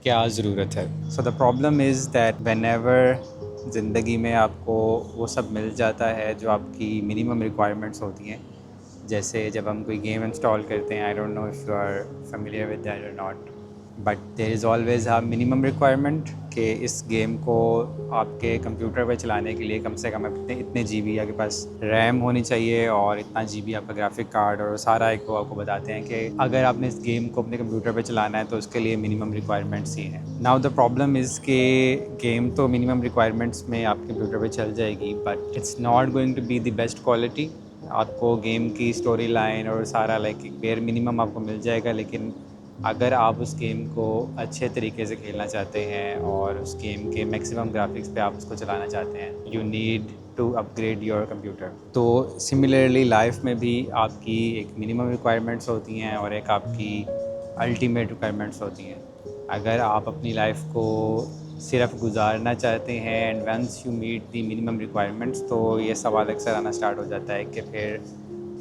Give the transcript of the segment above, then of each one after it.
क्या ज़रूरत है। So the problem is that whenever ज़िंदगी में आपको वो सब मिल जाता है जो आपकी मिनिमम रिक्वायरमेंट्स होती हैं। जैसे जब हम कोई गेम इंस्टॉल करते हैं, I don't know if you are familiar with that or not, but there is always a minimum requirement कि इस गेम को आपके कंप्यूटर पर चलाने के लिए कम से कम इतने इतने जीबी आपके पास रैम होनी चाहिए और इतना जीबी आपका ग्राफिक कार्ड, और सारा एक वो आपको बताते हैं कि अगर आपने इस गेम को अपने कंप्यूटर पे चलाना है तो उसके लिए मिनिमम रिक्वायरमेंट्स ही हैं। नाउ द प्रॉब्लम इज़ कि गेम तो मिनिमम रिक्वायरमेंट्स में आपके कंप्यूटर पे चल जाएगी, but it's not going to be the best quality. आपको गेम की स्टोरी लाइन और सारा लाइक बेयर मिनिमम आपको मिल जाएगा, लेकिन अगर आप उस गेम को अच्छे तरीके से खेलना चाहते हैं और उस गेम के मैक्सिमम ग्राफिक्स पे आप उसको चलाना चाहते हैं, you need to upgrade your computer. तो सिमिलरली लाइफ में भी आपकी एक मिनिमम रिक्वायरमेंट्स होती हैं और एक आपकी अल्टीमेट रिक्वायरमेंट्स होती हैं। अगर आप अपनी लाइफ को सिर्फ गुजारना चाहते हैं and once you meet the minimum requirements, तो ये सवाल अक्सर आना स्टार्ट हो जाता है कि फिर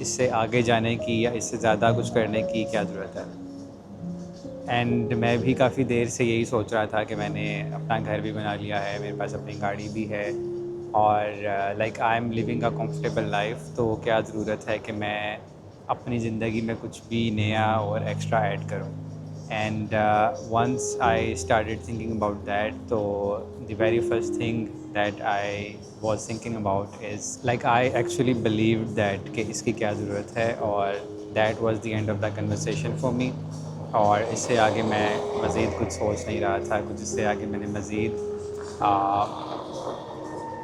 इससे आगे जाने की या इससे ज़्यादा कुछ करने की क्या ज़रूरत है। एंड मैं भी काफ़ी देर से यही सोच रहा था कि मैंने अपना घर भी बना लिया है, मेरे पास अपनी गाड़ी भी है और like I am living a comfortable life, तो क्या ज़रूरत है कि मैं अपनी ज़िंदगी में कुछ भी नया और एक्स्ट्रा ऐड करूं। And once I started thinking about that, तो the very first thing that I was thinking about is like I actually believed that कि इसकी क्या ज़रूरत है, और that was the end of the conversation for me। और इससे आगे मैं मज़ीद कुछ सोच नहीं रहा था, कुछ इससे आगे मैंने मज़ीद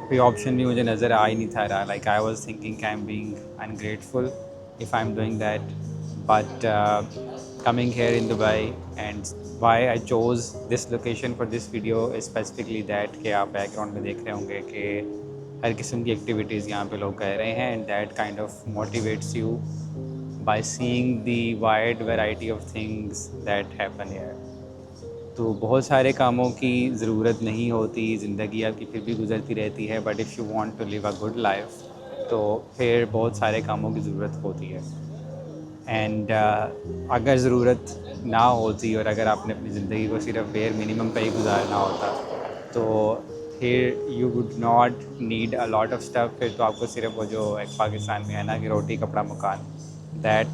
कोई ऑप्शन भी मुझे नज़र आ ही नहीं था रहा। Like I was thinking I am being ungrateful if I am doing that, but coming here in Dubai and why I chose this location for this video specifically that कि आप बैकग्राउंड में देख रहे होंगे कि हर किस्म की एक्टिविटीज़ यहाँ पे लोग कर रहे हैं, and that kind of motivates you by seeing the wide variety of things that happen here। तो बहुत सारे कामों की ज़रूरत नहीं होती, ज़िंदगी आपकी फिर भी गुजरती रहती है, but if you want to live a good life तो फिर बहुत सारे कामों की ज़रूरत होती है। एंड अगर ज़रूरत ना होती और अगर आपने अपनी ज़िंदगी को सिर्फ बेयर मिनिमम पे ही गुजारना होता, तो फिर you would not need a lot of stuff. फिर तो आपको सिर्फ वो जो एक पाकिस्तान में है ना कि रोटी कपड़ा मकान, दैट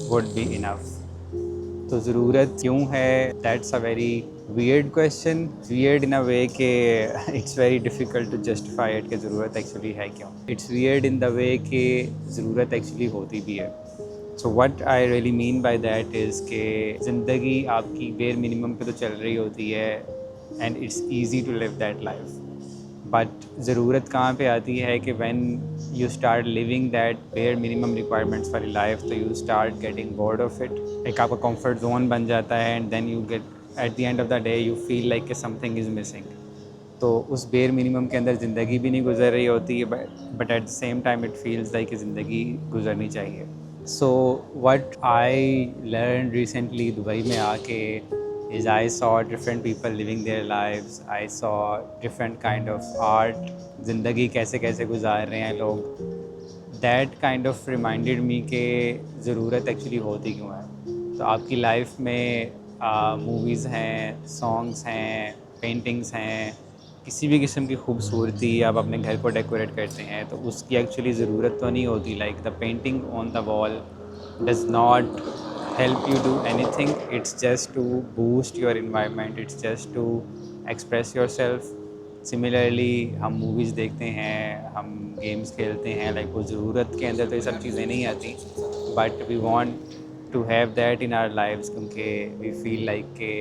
वुड बी इनफ। तो ज़रूरत क्यों है, that's a very weird question. Weird in a way के it's very difficult to justify it कि ज़रूरत एक्चुअली है क्यों। It's weird in the way कि ज़रूरत एक्चुअली होती भी है। So what I really mean by that is कि ज़िंदगी आपकी बेयर मिनिमम पे तो चल रही होती है and it's easy to live that life, but ज़रूरत कहाँ पे आती है कि when you start living that bare minimum requirements वाली लाइफ, तो you start getting bored of it. एक आपका कंफर्ट जोन बन जाता है and then you get at the end of the day you feel like कि समथिंग इज़ मिसिंग। तो उस बेयर मिनिमम के अंदर ज़िंदगी भी नहीं गुजर रही होती है, but at the same time it feels like कि ज़िंदगी गुजरनी चाहिए। So what I learn recently Dubai में आके is I saw different people living their lives, I saw different kind of art, ज़िंदगी कैसे कैसे गुजार रहे हैं लोग। That kind of reminded me कि ज़रूरत एक्चुअली होती क्यों है। तो आपकी लाइफ में मूवीज़ हैं, सॉन्ग्स हैं, पेंटिंग्स हैं, किसी भी किस्म की खूबसूरती आप अपने घर को डेकोरेट करते हैं तो उसकी एक्चुअली ज़रूरत तो नहीं होती। Like the painting on the wall does not help you do anything, it's just to boost your environment, it's just to express yourself। Similarly हम मूवीज़ देखते हैं, हम गेम्स खेलते हैं, लाइक वो ज़रूरत के अंदर तो ये सब चीज़ें नहीं आती, but we want to have that in our lives क्योंकि वी फील लाइक के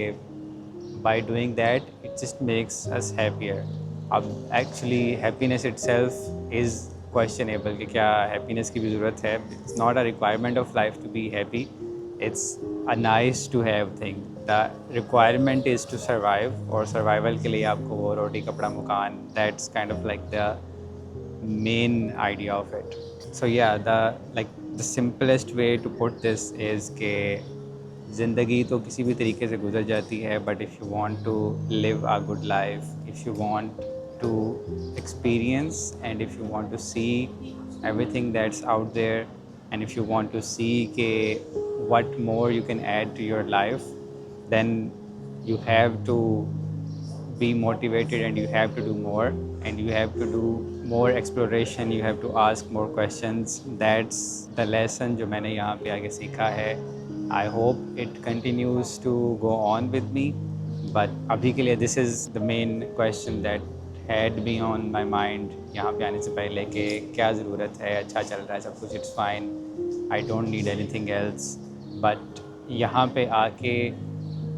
by doing that it just makes us happier। अब actually happiness itself is questionable कि क्या हैप्पीनेस की भी ज़रूरत है। It's not a requirement of life to be happy, it's a nice to have thing. The requirement is to survive, और survival के लिए आपको वो रोटी कपड़ा मकान, that's kind of like the main idea of it। So yeah, the simplest way to put this is कि ज़िंदगी तो किसी भी तरीके से गुजर जाती है, but if you want to live a good life, if you want to experience and if you want to see everything that's out there, and if you want to see के what more you can add to your life, then you have to be motivated and you have to do more and you have to do more exploration, you have to ask more questions. That's the lesson जो मैंने यहाँ पे आके सीखा है. I hope it continues to go on with me, but अभी के लिए this is the main question that had me on my mind यहाँ पे आने से पहले कि क्या ज़रूरत है, अच्छा चल रहा है सब कुछ, it's fine, I don't need anything else. But यहाँ पे आके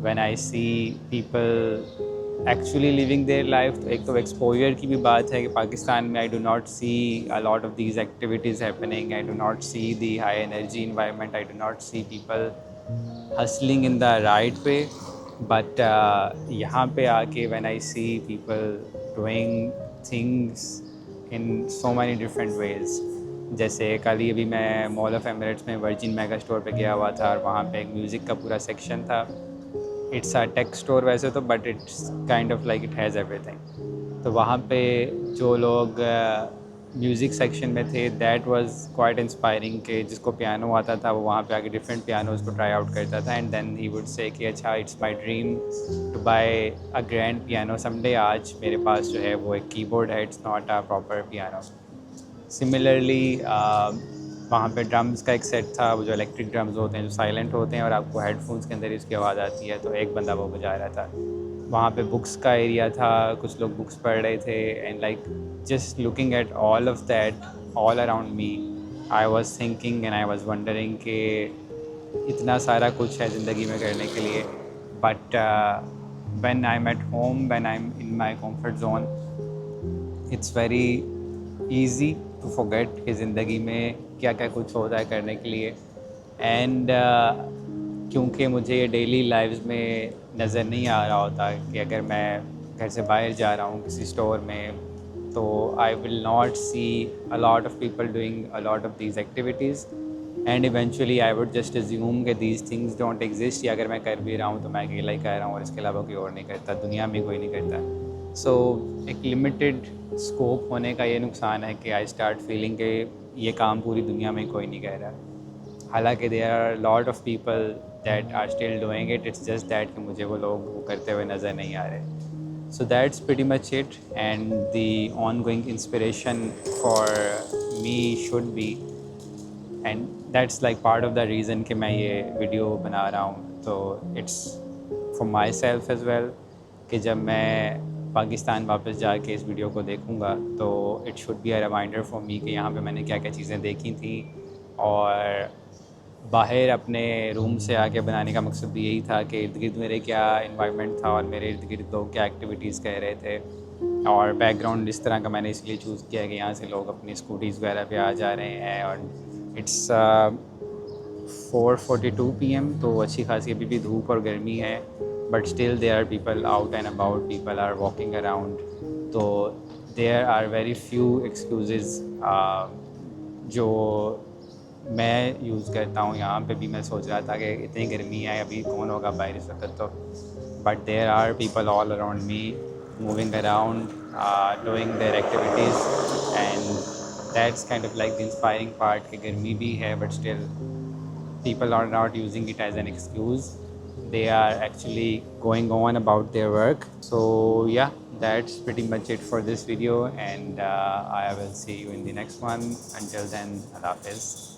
when I see people actually living their life, तो एक तो एक्सपोजर की भी बात है कि पाकिस्तान में I do not see a lot of these activities happening, I do not see the high energy environment, I do not see people hustling in the right way. But यहाँ पे आके when I see people doing things in so many different ways. जैसे कल ही अभी मैं mall of Emirates में Virgin mega store पे गया हुआ था और वहाँ पे एक म्यूज़िक का पूरा सेक्शन था. इट्स अ टेक स्टोर वैसे तो, but it's kind of like it has everything. तो वहाँ पे जो लोग म्यूज़िक सेक्शन में थे, दैट वाज क्वाइट इंस्पायरिंग कि जिसको पियानो आता था वो वहाँ पे आके डिफरेंट पियानोज़ को ट्राई आउट करता था and then he would say कि अच्छा it's my dream to buy a grand piano someday. आज मेरे पास जो है वो एक कीबोर्ड है, it's not a proper piano. Similarly वहाँ पे ड्रम्स का एक सेट था, वो जो इलेक्ट्रिक ड्रम्स होते हैं जो साइलेंट होते हैं और आपको हेडफोन्स के अंदर इसकी आवाज़ आती है, तो एक बंदा वो बजा रहा था. वहाँ पे बुक्स का एरिया था, कुछ लोग बुक्स पढ़ रहे थे and like just looking at all of that all around me, I was thinking and I was wondering कि इतना सारा कुछ है ज़िंदगी में करने के लिए. But when I am at home, when I am in my comfort zone, it's very easy to forget कि ज़िंदगी में क्या क्या कुछ होता है करने के लिए. एंड क्योंकि मुझे ये डेली लाइफ्स में नज़र नहीं आ रहा होता कि अगर मैं घर से बाहर जा रहा हूँ किसी स्टोर में, तो I will not see a lot of people doing a lot of these activities and eventually I would just assume कि दीज थिंग्स डोंट एग्जिस्ट, या अगर मैं कर भी रहा हूँ तो मैं अकेला ही कर रहा हूँ और इसके अलावा कोई और नहीं करता, दुनिया में कोई नहीं करता. सो एक लिमिटेड स्कोप होने का ये नुकसान है कि आई स्टार्ट फीलिंग कि ये काम पूरी दुनिया में कोई नहीं कर रहा. हालांकि there are lot of people that are still doing it, it's just that कि मुझे वो लोग वो करते हुए नज़र नहीं आ रहे. So that's pretty much it and the ongoing inspiration for me should be, and that's like part of the reason कि मैं ये वीडियो बना रहा हूँ. तो it's for my self as well कि जब मैं पाकिस्तान वापस जाके इस वीडियो को देखूँगा तो it should be a reminder for me कि यहाँ पे मैंने क्या क्या चीज़ें देखी थी. और बाहर अपने रूम से आके बनाने का मकसद भी यही था कि इर्द गिर्द मेरे क्या इन्वायरमेंट था और मेरे इर्द गिर्द लोग क्या एक्टिविटीज़ कर रहे थे. और बैकग्राउंड इस तरह का मैंने इसलिए चूज़ किया कि यहाँ से लोग अपनी स्कूटीज़ वगैरह पे आ जा रहे हैं. और इट्स 4:42 PM, तो अच्छी खासी अभी भी धूप और गर्मी है, but still there are people out and about, people are walking around. तो there are very few excuses जो मैं यूज़ करता हूँ. यहाँ पे भी मैं सोच रहा था कि इतनी गर्मी है, अभी कौन होगा बाहर इस वक्त तो, but there are people all around me moving around, doing their activities, and that's kind of like the inspiring part कि गर्मी भी है but still people are not using it as an excuse. They are actually going on about their work. So yeah, that's pretty much it for this video, and I will see you in the next one. Until then, Allah Hafiz.